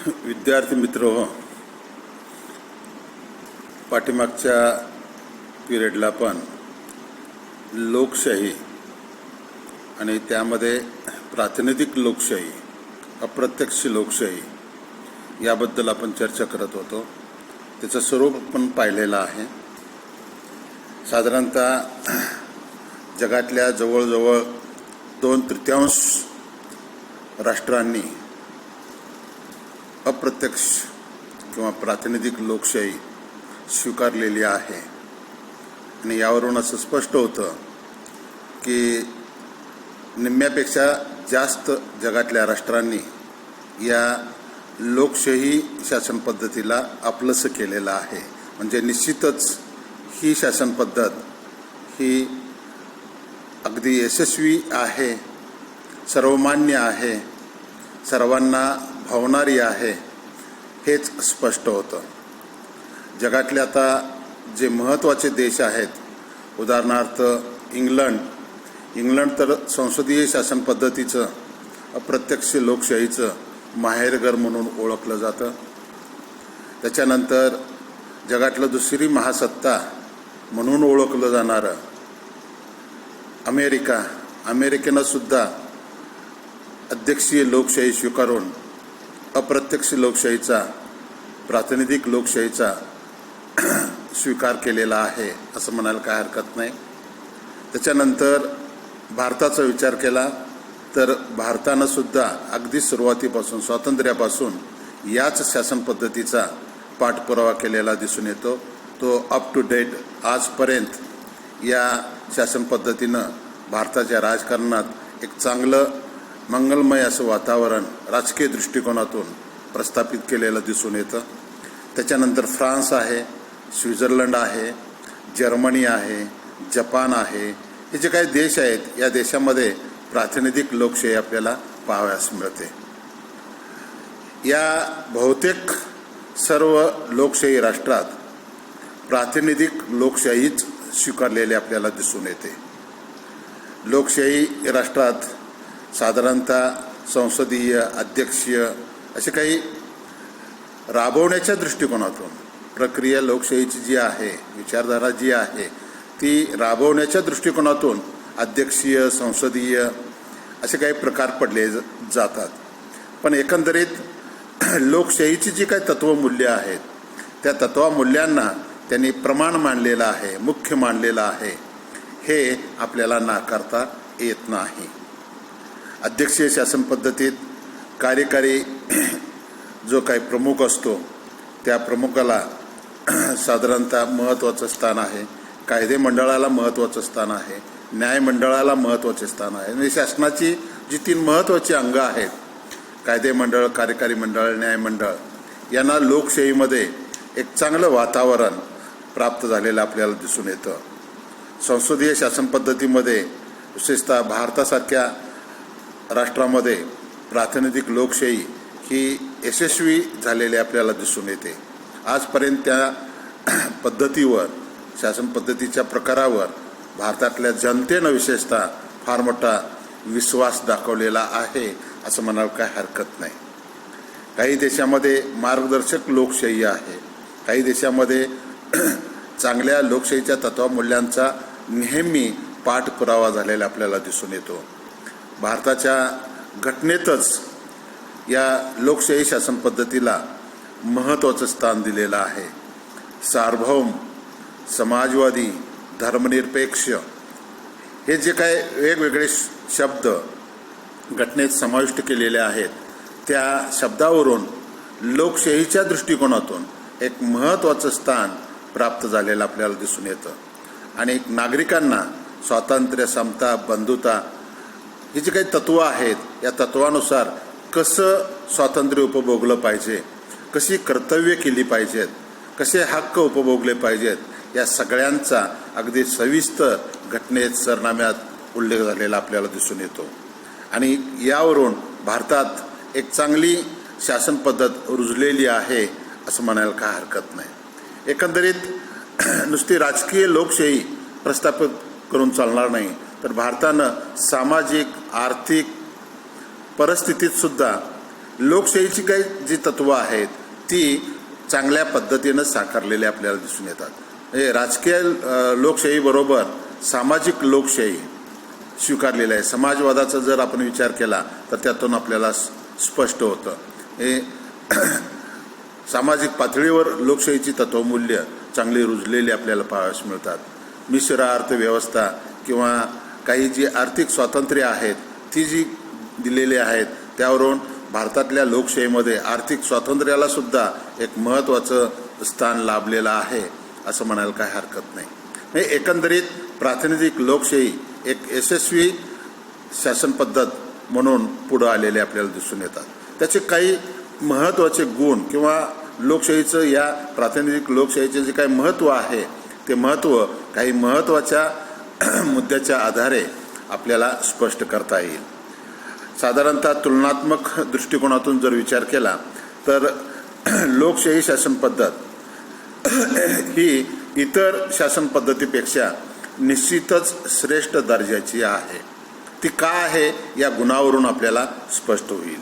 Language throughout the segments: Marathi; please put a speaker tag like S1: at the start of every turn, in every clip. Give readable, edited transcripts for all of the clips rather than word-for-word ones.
S1: विद्यार्थी मित्र हो, पाठीमागच्या पिरियडला पण लोकशाही आणि त्यामध्ये प्रातिनिधिक लोकशाही, अप्रत्यक्ष लोकशाही याबद्दल आपण चर्चा करत होतो. त्याचं स्वरूप पण पाहिलेलं आहे. साधारणतः जगातल्या जवळजवळ 2/3 राष्ट्रांनी अप्रत्यक्ष किंवा प्रातिनिधिक लोकशाही स्वीकारलेली आहे. आणि यावरून असं स्पष्ट होतं की निम्म्यापेक्षा जास्त जगातल्या राष्ट्रांनी या लोकशाही शासन पद्धतीला आपलंसं केलेलं आहे. म्हणजे निश्चितच ही शासन पद्धत ही अगदी यशस्वी आहे, सर्वमान्य आहे, सर्वांना भावणारी आहे, हेच स्पष्ट होतं. जगातले आता जे महत्त्वाचे देश आहेत, उदाहरणार्थ इंग्लंड तर संसदीय शासन पद्धतीचं, अप्रत्यक्ष लोकशाहीचं माहेरघर म्हणून ओळखलं जातं. त्याच्यानंतर जगातलं दुसरी महासत्ता म्हणून ओळखलं जाणारं अमेरिकेनं सुद्धा अध्यक्षीय लोकशाही स्वीकारून अप्रत्यक्ष लोकशाहीचा, प्रातिनिधिक लोकशाहीचा स्वीकार केलेला आहे असं म्हणायला काय हरकत नाही. त्याच्यानंतर भारताचा विचार केला तर भारतानं सुद्धा अगदी सुरुवातीपासून, स्वातंत्र्यापासून याच शासन पद्धतीचा पाठपुरावा केलेला दिसून येतो. तो अप टू डेट आजपर्यंत या शासन पद्धतीनं भारताच्या राजकारणात एक चांगलं मंगलमय असं वातावरण राजकीय दृष्टिकोनातून प्रस्थापित केलेलं दिसून येतं. त्याच्यानंतर फ्रान्स आहे, स्वित्झर्लंड आहे, जर्मनी आहे, जपान आहे, हे जे काही देश आहेत या देशामध्ये प्रातिनिधिक लोकशाही आपल्याला पाहावयास मिळते. या बहुतेक सर्व लोकशाही राष्ट्रात प्रातिनिधिक लोकशाहीच स्वीकारलेली आपल्याला दिसून येते. लोकशाही राष्ट्रात साधारणतः संसदीय, अध्यक्षीय असे काही राबवण्याच्या दृष्टिकोनातून प्रक्रिया लोकशाहीची जी आहे, विचारधारा जी आहे ती राबवण्याच्या दृष्टिकोनातून अध्यक्षीय, संसदीय असे काही प्रकार पडले जातात. पण एकंदरीत लोकशाहीची जी काही तत्वमूल्य आहेत त्या तत्वमूल्यांना त्यांनी प्रमाण मानलेलं आहे, मुख्य मानलेलं आहे. हे आपल्याला नाकारता येत नाही. अध्यक्षीय शासन पद्धतीत कार्यकारी जो काही प्रमुख असतो त्या प्रमुखाला साधारणतः महत्त्वाचं स्थान आहे, कायदे मंडळाला महत्त्वाचं स्थान आहे, न्यायमंडळाला महत्त्वाचे स्थान आहे. म्हणजे शासनाची जी 3 महत्त्वाची अंग आहेत, कायदे मंडळ, कार्यकारी मंडळ, न्यायमंडळ, यांना लोकशाहीमध्ये एक चांगलं वातावरण प्राप्त झालेलं आपल्याला दिसून येतं. संसदीय शासन पद्धतीमध्ये विशेषतः भारतासारख्या राष्ट्रामध्ये प्रातिनिधिक लोकशाही ही यशस्वी झालेली आपल्याला दिसून येते. आजपर्यंत त्या पद्धतीवर, शासन पद्धतीच्या प्रकारावर भारतातल्या जनतेनं विशेषतः फार मोठा विश्वास दाखवलेला आहे असं म्हणायला काय हरकत नाही. काही देशामध्ये मार्गदर्शक लोकशाही आहे, काही देशामध्ये चांगल्या लोकशाहीच्या तत्वमूल्यांचा नेहमी पाठपुरावा झालेला आपल्याला दिसून येतो. भारताच्या घटनेतच या लोकशाही शासन पद्धतीला महत्त्वाचं स्थान दिलेलं आहे. सार्वभौम, समाजवादी, धर्मनिरपेक्ष हे जे काय वेगवेगळे शब्द घटनेत समाविष्ट केलेले आहेत त्या शब्दावरून लोकशाहीच्या दृष्टिकोनातून एक महत्त्वाचं स्थान प्राप्त झालेलं आपल्याला दिसून येतं. आणि नागरिकांना स्वातंत्र्य, समता, बंधुता ही जी काही तत्त्व आहेत या तत्वानुसार कसं स्वातंत्र्य उपभोगलं पाहिजे, कशी कर्तव्य केली पाहिजेत, कसे हक्क उपभोगले पाहिजेत, या सगळ्यांचा अगदी सविस्तर घटनेत, सरनाम्यात उल्लेख झालेला आपल्याला दिसून येतो. आणि यावरून भारतात एक चांगली शासन पद्धत रुजलेली आहे असं म्हणायला काय हरकत नाही. एकंदरीत नुसती राजकीय लोकशाही प्रस्थापित करून चालणार नाही, तर भारतानं सामाजिक, आर्थिक परिस्थितीत सुद्धा लोकशाहीची काही जी तत्त्वं आहेत ती चांगल्या पद्धतीनं साकारलेले आपल्याला दिसून येतात. म्हणजे राजकीय लोकशाहीबरोबर सामाजिक लोकशाही स्वीकारलेलं आहे. समाजवादाचा जर आपण विचार केला तर त्यातून आपल्याला स्पष्ट होतं. हे सामाजिक पातळीवर लोकशाहीची तत्वमूल्य चांगली रुजलेली आपल्याला पाहावयास मिळतात. मिश्र अर्थव्यवस्था किंवा काही जी आर्थिक स्वातंत्र्य आहेत ती जी दिलेली आहेत त्यावरून भारतातल्या लोकशाहीमध्ये आर्थिक स्वातंत्र्याला सुद्धा एक महत्त्वाचं स्थान लाभलेलं आहे असं म्हणायला काही हरकत नाही. म्हणजे एकंदरीत प्रातिनिधिक लोकशाही एक यशस्वी शासन पद्धत म्हणून पुढं आलेले आपल्याला दिसून येतात. त्याचे काही महत्त्वाचे गुण किंवा लोकशाहीचं या प्रातिनिधिक लोकशाहीचे जे काही महत्त्व आहे ते महत्त्व काही महत्त्वाच्या मुद्द्याच्या आधारे आपल्याला स्पष्ट करता येईल. साधारणतः तुलनात्मक दृष्टिकोनातून जर विचार केला तर लोकशाही शासन पद्धत ही इतर शासन पद्धतीपेक्षा निश्चितच श्रेष्ठ दर्जाची आहे. ती का आहे या गुणावरून आपल्याला स्पष्ट होईल.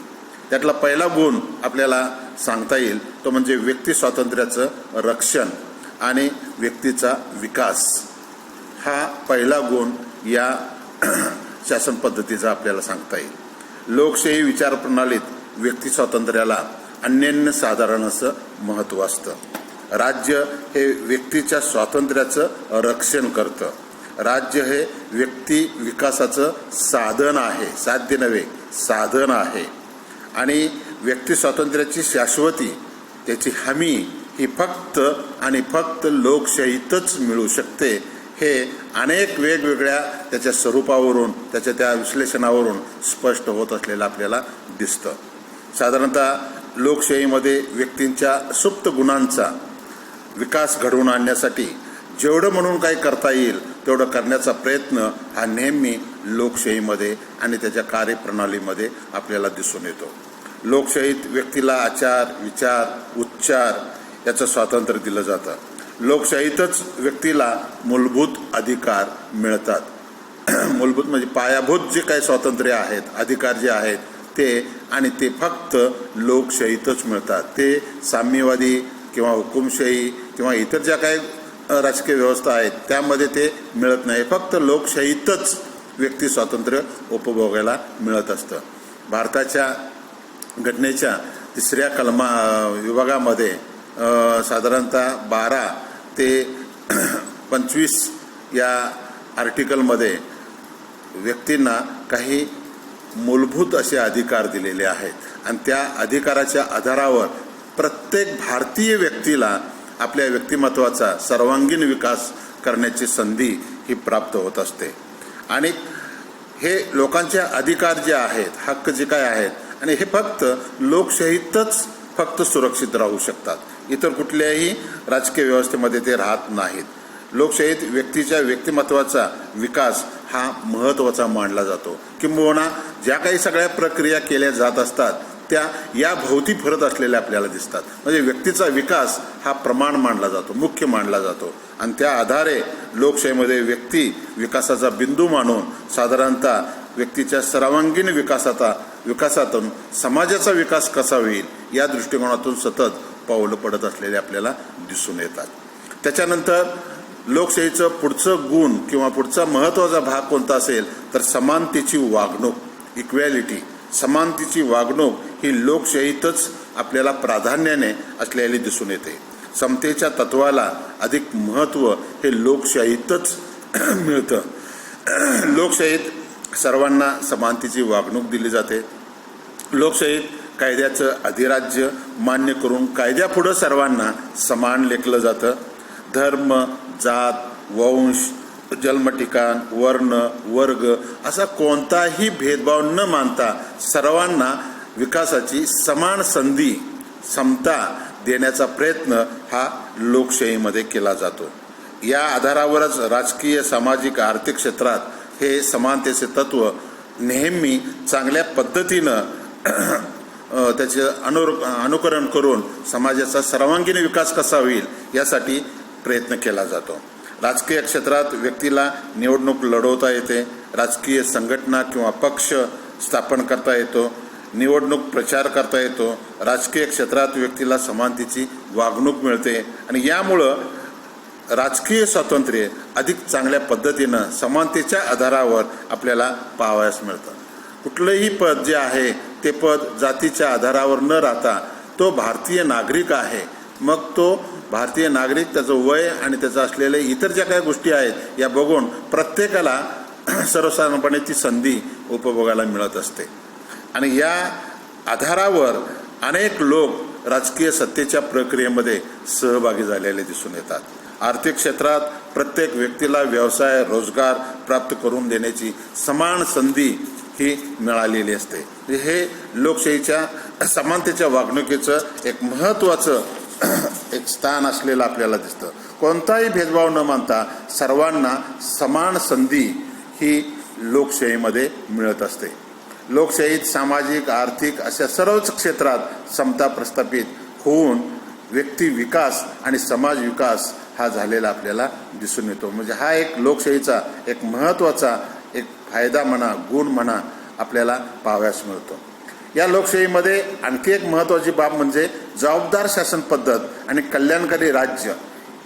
S1: त्यातला पहिला गुण आपल्याला सांगता येईल तो म्हणजे व्यक्ती स्वातंत्र्याचं रक्षण आणि व्यक्तीचा विकास. हा पहिला गुण या शासन पद्धतीचा आपल्याला सांगता येईल. लोकशाही विचारप्रणालीत व्यक्ती स्वातंत्र्याला अनन्यसाधारण असं महत्त्व असतं. राज्य हे व्यक्तीच्या स्वातंत्र्याचं रक्षण करतं. राज्य हे व्यक्ती विकासाचं साधन आहे, साध्य नव्हे साधन आहे. आणि व्यक्ती स्वातंत्र्याची शाश्वती त्याची हमी ही फक्त आणि फक्त लोकशाहीतच मिळू शकते. हे अनेक वेगवेगळ्या त्याच्या स्वरूपावरून त्याच्या त्या विश्लेषणावरून स्पष्ट होत असलेलं आपल्याला दिसतं. साधारणतः लोकशाहीमध्ये व्यक्तींच्या सुप्त गुणांचा विकास घडवून आणण्यासाठी जेवढं म्हणून काही करता येईल तेवढं करण्याचा प्रयत्न हा नेहमी लोकशाहीमध्ये आणि त्याच्या कार्यप्रणालीमध्ये आपल्याला दिसून येतो. लोकशाहीत व्यक्तीला आचार विचार उच्चार याचं स्वातंत्र्य दिलं जातं. लोकशाहीतच व्यक्तीला मूलभूत अधिकार मिळतात. मूलभूत म्हणजे पायाभूत जे काही स्वातंत्र्य आहेत अधिकार जे आहेत ते फक्त लोकशाहीतच मिळतात. ते साम्यवादी किंवा हुकुमशाही किंवा इतर ज्या काही राजकीय व्यवस्था आहेत त्यामध्ये ते मिळत नाही. फक्त लोकशाहीतच व्यक्ती स्वातंत्र्य उपभोगायला मिळत असतं. भारताच्या घटनेच्या 3 विभागामध्ये साधारणतः 12 ते 25 या आर्टिकलमध्ये व्यक्तींना काही मूलभूत असे अधिकार दिलेले आहेत आणि त्या अधिकाराच्या आधारावर प्रत्येक भारतीय व्यक्तीला आपल्या व्यक्तिमत्वाचा सर्वांगीण विकास करण्याची संधी ही प्राप्त होत असते. आणि हे लोकांचे अधिकार जे आहेत हक्क जे काय आहेत आणि हे फक्त लोकशाहीतच फक्त सुरक्षित राहू शकतात. इतर कुठल्याही राजकीय व्यवस्थेमध्ये ते राहत नाहीत. लोकशाहीत व्यक्तीच्या व्यक्तिमत्वाचा विकास हा महत्त्वाचा मानला जातो. किंबहुना ज्या काही सगळ्या प्रक्रिया केल्या जात असतात त्या या भोवती फिरत असलेल्या आपल्याला दिसतात. म्हणजे व्यक्तीचा विकास हा प्रमाण मानला जातो, मुख्य मानला जातो आणि त्या आधारे लोकशाहीमध्ये व्यक्ती विकासाचा बिंदू मानून साधारणतः व्यक्तीच्या सर्वांगीण विकासातून समाजाचा विकास कसा होईल या दृष्टिकोनातून सतत पावलं पडत असलेले आपल्याला दिसून येतात. त्याच्यानंतर लोकशाहीचं पुढचं गुण किंवा पुढचा महत्त्वाचा भाग कोणता असेल तर समानतेची वागणूक, इक्वॅलिटी. समानतेची वागणूक ही लोकशाहीतच आपल्याला प्राधान्याने असलेली दिसून येते. समतेच्या तत्वाला अधिक महत्त्व हे लोकशाहीतच मिळतं. लोकशाहीत सर्वांना समानतेची वागणूक दिली जाते. लोकशाहीत कायद्याचं अधिराज्य मान्य करून कायद्यापुढं सर्वांना समान लेखलं जातं. धर्म जात वंश जन्म ठिकाण वर्ण वर्ग असा कोणताही भेदभाव न मानता सर्वांना विकासाची समान संधी समता देण्याचा प्रयत्न हा लोकशाहीमध्ये केला जातो. या आधारावरच राजकीय सामाजिक आर्थिक क्षेत्रात हे समानतेचे तत्व नेहमी चांगल्या पद्धतीनं त्याचे अनुकरण करून समाजाचा सर्वांगीण विकास कसा होईल यासाठी प्रयत्न केला जातो. राजकीय क्षेत्रात व्यक्तीला निवडणूक लढवता येते. राजकीय संघटना किंवा पक्ष स्थापन करता येतो. निवडणूक प्रचार करता येतो, राजकीय क्षेत्रात व्यक्तीला समानतेची वागणूक मिळते आणि यामुळं राजकीय स्वातंत्र्य अधिक चांगल्या पद्धतीनं समानतेच्या आधारावर आपल्याला पाहावयास मिळतं. कुठलंही पद जे आहे ते पद जातीच्या आधारावर न राहता तो भारतीय नागरिक आहे. मग तो भारतीय नागरिक त्याचं वय आणि त्याचं असलेले इतर ज्या काही गोष्टी आहेत या बघून प्रत्येकाला सर्वसाधारणपणे ती संधी उपभोगायला मिळत असते आणि या आधारावर अनेक लोक राजकीय सत्तेच्या प्रक्रियेमध्ये सहभागी झालेले दिसून येतात. आर्थिक क्षेत्रात प्रत्येक व्यक्तीला व्यवसाय रोजगार प्राप्त करून देण्याची समान संधी ही मिळालेली असते. हे लोकशाहीच्या समानतेच्या वागणुकीचं एक महत्त्वाचं एक स्थान असलेलं आपल्याला दिसतं. कोणताही भेदभाव न मानता सर्वांना समान संधी ही लोकशाहीमध्ये मिळत असते. लोकशाहीत सामाजिक आर्थिक अशा सर्वच क्षेत्रात समता प्रस्थापित होऊन व्यक्ती विकास आणि समाज विकास हा झालेला आपल्याला दिसून येतो. म्हणजे हा एक लोकशाहीचा एक महत्त्वाचा एक फायदा म्हणा गुण म्हणा आपल्याला पाहावयास मिळतो. या लोकशाहीमध्ये आणखी एक महत्त्वाची बाब म्हणजे जबाबदार शासन पद्धत आणि कल्याणकारी राज्य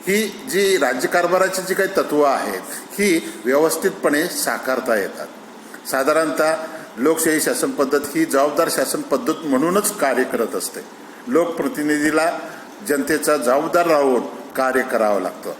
S1: ही जी राज्यकारभाराची जी काही तत्त्व आहेत ही व्यवस्थितपणे साकारता येतात. साधारणतः लोकशाही शासन पद्धत ही जबाबदार शासन पद्धत म्हणूनच कार्य करत असते. लोकप्रतिनिधीला जनतेचा जबाबदार राहून कार्य करावं लागतं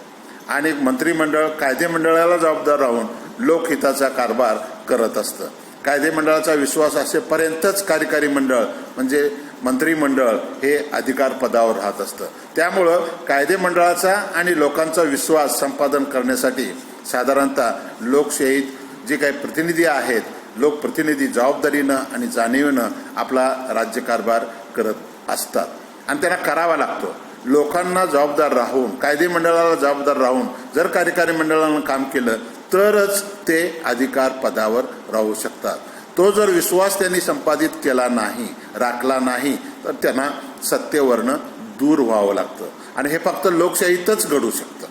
S1: आणि मंत्रिमंडळ कायदेमंडळाला जबाबदार राहून लोकहिताचा कारभार करत असतं. कायदेमंडळाचा विश्वास असेपर्यंतच कार्यकारी मंडळ म्हणजे मंत्रिमंडळ हे अधिकार पदावर राहत असतं. त्यामुळं कायदेमंडळाचा आणि लोकांचा विश्वास संपादन करण्यासाठी साधारणतः लोकशाहीत जे काही प्रतिनिधी आहेत लोकप्रतिनिधी जबाबदारीनं आणि जाणीवेनं आपला राज्यकारभार करत असतात आणि त्यांना करावा लागतो. लोकांना जबाबदार राहून कायदेमंडळाला जबाबदार राहून जर कार्यकारी मंडळानं काम केलं तरच ते अधिकार पदावर राहू शकतात. तो जर विश्वास त्यांनी संपादित केला नाही राखला नाही तर त्यांना सत्तेवरनं दूर व्हावं लागतं आणि हे फक्त लोकशाहीतच घडू शकतं.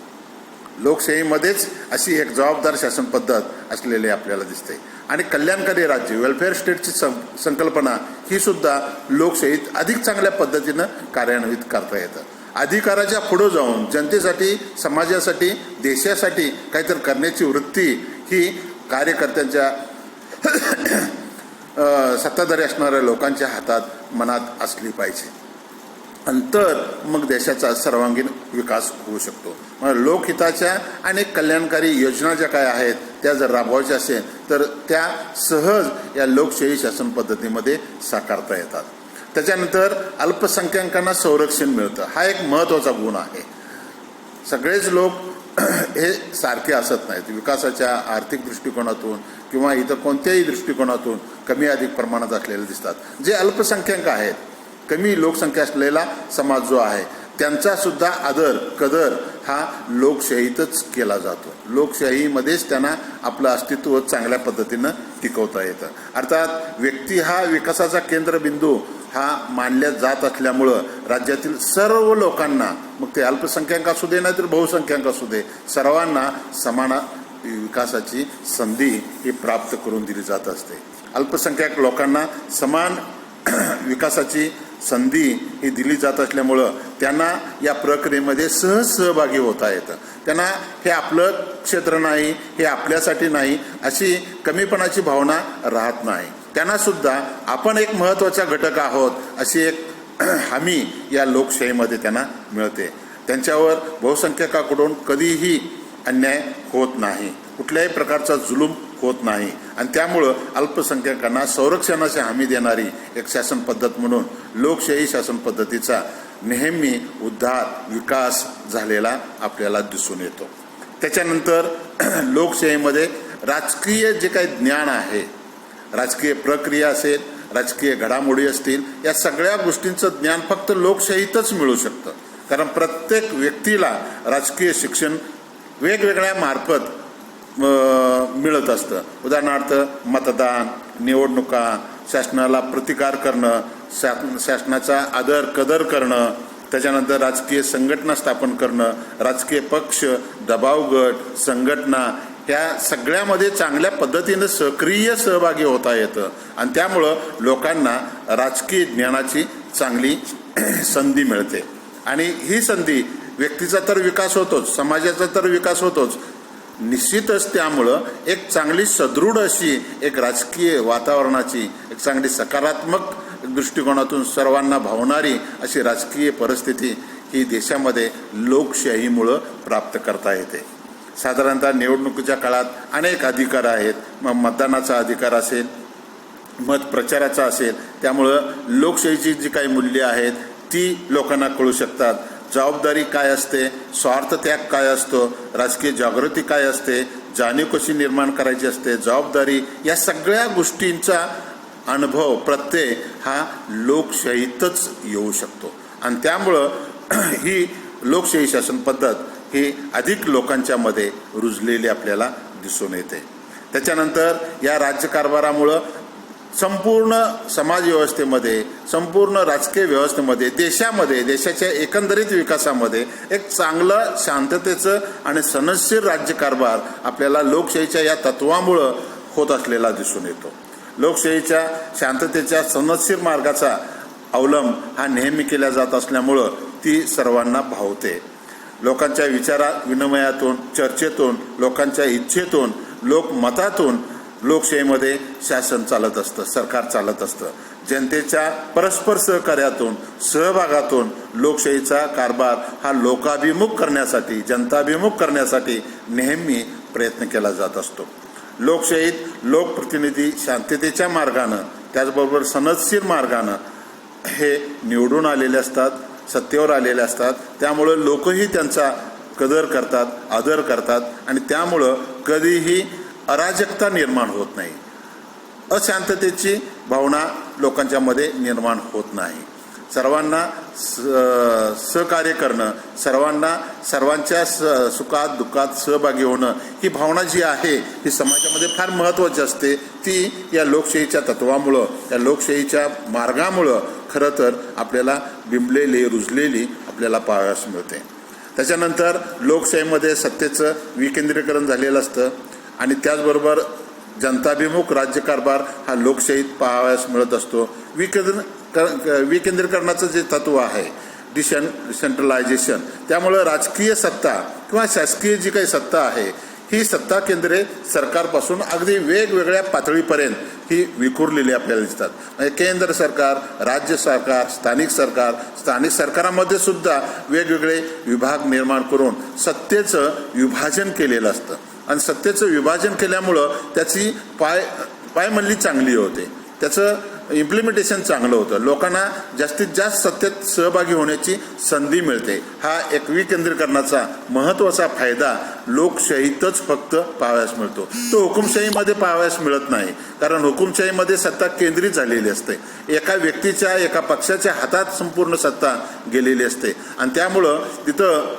S1: लोकशाहीमध्येच अशी एक जबाबदार शासन पद्धत असलेली आपल्याला दिसते आणि कल्याणकारी राज्य वेलफेअर स्टेटची संकल्पना ही सुद्धा लोकशाहीत अधिक चांगल्या पद्धतीनं कार्यान्वित करता येतं. अधिकाराच्या पुढे जाऊन जनतेसाठी समाजासाठी देशासाठी काहीतरी करण्याची वृत्ती ही कार्यकर्त्यांच्या सत्ताधारी असणाऱ्या लोकांच्या हातात मनात असली पाहिजे आणि तर मग देशाचा सर्वांगीण विकास होऊ शकतो. मग लोकहिताच्या आणि कल्याणकारी योजना ज्या काय आहेत त्या जर राबवायच्या असेल तर त्या सहज या लोकशाही शासन पद्धतीमध्ये साकारता येतात. त्याच्यानंतर अल्पसंख्याकांना संरक्षण मिळतं. हा एक महत्त्वाचा गुण आहे. सगळेच लोक हे सारखे असत नाहीत. विकासाच्या आर्थिक दृष्टिकोनातून किंवा इतर कोणत्याही दृष्टिकोनातून कमी अधिक प्रमाणात असलेले दिसतात. जे अल्पसंख्याक आहेत कमी लोकसंख्या असलेला समाज जो आहे त्यांचा सुद्धा आदर कदर हा लोकशाहीतच केला जातो. लोकशाहीमध्येच त्यांना आपलं अस्तित्व चांगल्या पद्धतीनं टिकवता येतं. अर्थात व्यक्ती हा विकासाचा केंद्रबिंदू हा मानल्या जात असल्यामुळं राज्यातील सर्व लोकांना मग ते अल्पसंख्याक असू दे नाही तर बहुसंख्याक असू दे सर्वांना समान विकासाची संधी ही प्राप्त करून दिली जात असते. अल्पसंख्याक लोकांना समान विकासाची संधी ही दिली जात असल्यामुळं त्यांना या प्रक्रियेमध्ये सहभागी होता येतं. त्यांना हे आपलं क्षेत्र नाही हे आपल्यासाठी नाही अशी कमीपणाची भावना राहत नाही. त्यांना सुद्धा आपण एक महत्त्वाचा घटक आहोत अशी एक हमी या लोकशाहीमध्ये त्यांना मिळते. त्यांच्यावर बहुसंख्याकाकडून कधीही अन्याय होत नाही, कुठल्याही प्रकारचा जुलूम होत नाही आणि त्यामुळं अल्पसंख्याकांना संरक्षणाची हमी देणारी एक शासन पद्धत म्हणून लोकशाही शासन पद्धतीचा नेहमी उद्धार विकास झालेला आपल्याला दिसून येतो. त्याच्यानंतर लोकशाहीमध्ये राजकीय जे काही ज्ञान आहे राजकीय प्रक्रिया असेल राजकीय घडामोडी असतील या सगळ्या गोष्टींचं ज्ञान फक्त लोकशाहीतच मिळू शकतं. कारण प्रत्येक व्यक्तीला राजकीय शिक्षण वेगवेगळ्या मार्फत मिळत असतं. उदाहरणार्थ मतदान निवडणुका शासनाला प्रतिकार करणं शासनाचा आदर कदर करणं त्याच्यानंतर राजकीय संघटना स्थापन करणं राजकीय पक्ष दबाव गट संघटना ह्या सगळ्यामध्ये चांगल्या पद्धतीनं सक्रिय सहभागी होता येतं आणि त्यामुळं लोकांना राजकीय ज्ञानाची चांगली संधी मिळते आणि ही संधी व्यक्तीचा तर विकास होतोच, समाजाचा तर विकास होतोच, निश्चितच त्यामुळं एक चांगली सदृढ अशी एक राजकीय वातावरणाची एक चांगली सकारात्मक दृष्टिकोनातून सर्वांना भावणारी अशी राजकीय परिस्थिती ही देशामध्ये लोकशाहीमुळं प्राप्त करता येते. साधारणतः निवडणुकीच्या काळात अनेक अधिकार आहेत, मग मतदानाचा अधिकार असेल, मत प्रचाराचा असेल, त्यामुळं लोकशाहीची जी काही मूल्ये आहेत ती लोकांना कळू शकतात. जबाबदारी काय असते, स्वार्थ त्याग काय असतो, राजकीय जागृती काय असते, जाणीव कशी निर्माण करायची असते, जबाबदारी, या सगळ्या गोष्टींचा अनुभव प्रत्यय हा लोकशाहीतच येऊ शकतो आणि त्यामुळं ही लोकशाही शासन पद्धत ही अधिक लोकांच्या मध्ये रुजलेली आपल्याला दिसून येते. त्याच्यानंतर या राज्यकारभारामुळं संपूर्ण समाज व्यवस्थेमध्ये, संपूर्ण राजकीय व्यवस्थेमध्ये, देशामध्ये, देशाच्या एकंदरीत विकासामध्ये एक चांगलं शांततेचं आणि सनदशीर राज्यकारभार आपल्याला लोकशाहीच्या या तत्वामुळं होत असलेला दिसून येतो. लोकशाहीच्या शांततेच्या सनदशीर मार्गाचा अवलंब हा नेहमी केला जात असल्यामुळं ती सर्वांना भावते. लोकांच्या विचारा विनिमयातून, चर्चेतून, लोकांच्या इच्छेतून, लोकमतातून लोकशाहीमध्ये शासन चालत असतं, सरकार चालत असतं. जनतेच्या परस्पर सहकार्यातून, सहभागातून लोकशाहीचा कारभार हा लोकाभिमुख करण्यासाठी, जनताभिमुख करण्यासाठी नेहमी प्रयत्न केला जात असतो. लोकशाहीत लोकप्रतिनिधी शांततेच्या मार्गानं, त्याचबरोबर सनदशीर मार्गानं हे निवडून आलेले असतात, सत्तेवर आलेले असतात. त्यामुळं लोकही त्यांचा कदर करतात, आदर करतात आणि त्यामुळं कधीही अराजकता निर्माण होत नाही, अशांततेची भावना लोकांच्या मध्ये निर्माण होत नाही. सर्वांना सहकार्य करणं, सर्वांच्या सुखात दुःखात सहभागी होणं, ही भावना जी आहे ही समाजामध्ये फार महत्त्वाची असते. ती या लोकशाहीच्या तत्वामुळं, या लोकशाहीच्या मार्गामुळं खरं तर आपल्याला बिंबलेली, रुजलेली आपल्याला पाहावयास मिळते. त्याच्यानंतर लोकशाहीमध्ये सत्तेचं विकेंद्रीकरण झालेलं असतं आणि त्याचबरोबर जनताभिमुख राज्यकारभार हा लोकशाहीत पाहावयास मिळत असतो. विकेंद्रीकरणाचं जे तत्व आहे, डिसेंट्रलायझेशन, त्यामुळं राजकीय सत्ता किंवा शासकीय जी काही सत्ता आहे ही सत्ता केंद्रे सरकारपासून अगदी वेगवेगळ्या पातळीपर्यंत ही विखुरलेली आपल्याला दिसतात. म्हणजे केंद्र सरकार, राज्य सरकार, स्थानिक सरकारामध्ये सुद्धा वेगवेगळे विभाग निर्माण करून सत्तेचं विभाजन केलेलं असतं आणि सत्तेचं विभाजन केल्यामुळं त्याची पायमल्ली चांगली होते, त्याचं इम्प्लिमेंटेशन चांगलं होतं, लोकांना जास्तीत जास्त सत्तेत सहभागी होण्याची संधी मिळते. हा एक विकेंद्रीकरणाचा महत्त्वाचा फायदा लोकशाहीतच फक्त पाहावयास मिळतो. तो हुकुमशाहीमध्ये पाहावयास मिळत नाही, कारण हुकुमशाहीमध्ये सत्ता केंद्रित झालेली असते, एका व्यक्तीच्या, एका पक्षाच्या हातात संपूर्ण सत्ता गेलेली असते आणि त्यामुळं तिथं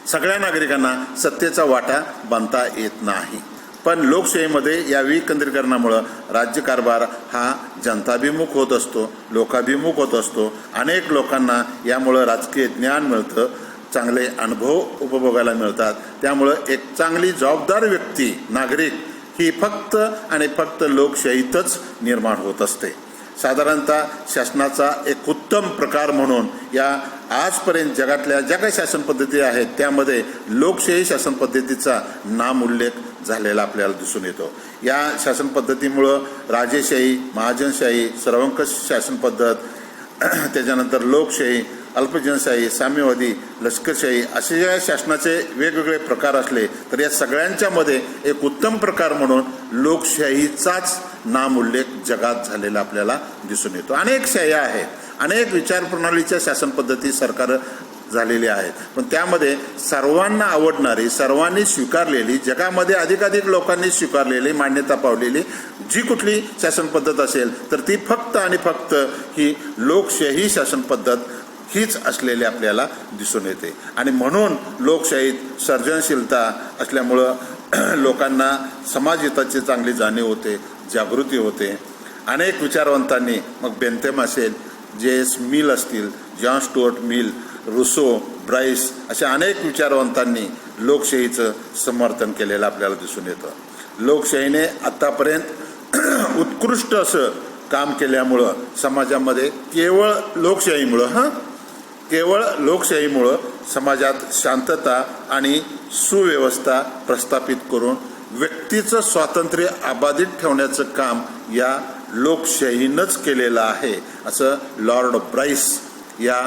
S1: सगळ्या नागरिकांना सत्तेचा वाटा बांधता येत नाही. पण लोकशाहीमध्ये या विकेंद्रीकरणामुळं राज्यकारभार हा जनताभिमुख होत असतो, लोकाभिमुख होत असतो. अनेक लोकांना यामुळं राजकीय ज्ञान मिळतं, चांगले अनुभव उपभोगायला मिळतात. त्यामुळं एक चांगली जबाबदार व्यक्ती, नागरिक ही फक्त आणि फक्त लोकशाहीतच निर्माण होत असते. साधारणतः शासनाचा एक उत्तम प्रकार म्हणून या आजपर्यंत जगातल्या ज्या काही शासन पद्धती आहेत त्यामध्ये लोकशाही शासन पद्धतीचा नामोल्लेख झालेला आपल्याला दिसून येतो. या शासन पद्धतीमुळं राजेशाही, महाजनशाही, सर्वंकष शासन पद्धत, त्याच्यानंतर लोकशाही, अल्पजनशाही, साम्यवादी, लष्करशाही असे ज्या शासनाचे वेगवेगळे प्रकार असले तर या सगळ्यांच्या मध्ये एक उत्तम प्रकार म्हणून लोकशाहीचाच नामोल्लेख जगात झालेला आपल्याला दिसून येतो. अनेक शाह्या आहेत, अनेक विचारप्रणालीच्या शासन पद्धती सरकार झालेली आहेत, पण त्यामध्ये सर्वांना आवडणारी, सर्वांनी स्वीकारलेली, जगामध्ये अधिकाधिक लोकांनी स्वीकारलेली, मान्यता पावलेली जी कुठली शासन पद्धत असेल तर ती फक्त आणि फक्त ही लोकशाही शासन पद्धत हीच असलेली आपल्याला दिसून येते. आणि म्हणून लोकशाहीत सर्जनशीलता असल्यामुळं लोकांना समाजहिताची चांगली जाणीव होते, जागृती होते. अनेक विचारवंतांनी, मग बेंथम असेल, जे.एस. मिल असतील, जॉन स्टुअर्ट मिल, रुसो, ब्राईस अशा अनेक विचारवंतांनी लोकशाहीचं समर्थन केलेलं आपल्याला दिसून येतं. लोकशाहीने आत्तापर्यंत उत्कृष्ट असं काम केल्यामुळं समाजामध्ये केवळ लोकशाहीमुळं समाजात शांतता आणि सुव्यवस्था प्रस्थापित करून व्यक्तीचं स्वातंत्र्य अबाधित ठेवण्याचं काम या लोकशाहीनंच केलेलं आहे, असं लॉर्ड ब्राईस या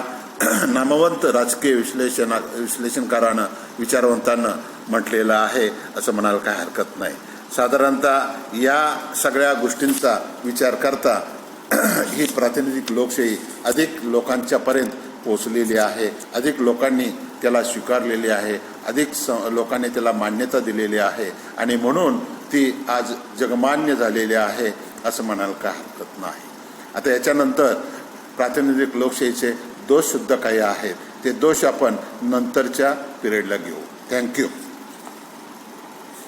S1: नामवंत राजकीय विश्लेषणकारानं विचारवंतानं म्हटलेलं आहे, असं म्हणायला काय हरकत नाही. साधारणतः या सगळ्या गोष्टींचा विचार करता ही प्रातिनिधिक लोकशाही अधिक लोकांच्यापर्यंत पोचलेली आहे, अधिक लोकांनी त्याला स्वीकारलेली आहे, अधिक लोकांनी त्याला मान्यता दिलेली आहे आणि म्हणून ती आज जगमान्य झालेली आहे, असं म्हणायला काय हरकत नाही. आता याच्यानंतर प्रातिनिधिक लोकशाहीचे दोषसुद्धा काही आहेत, ते दोष आपण नंतरच्या पिरियडला घेऊ. थँक्यू.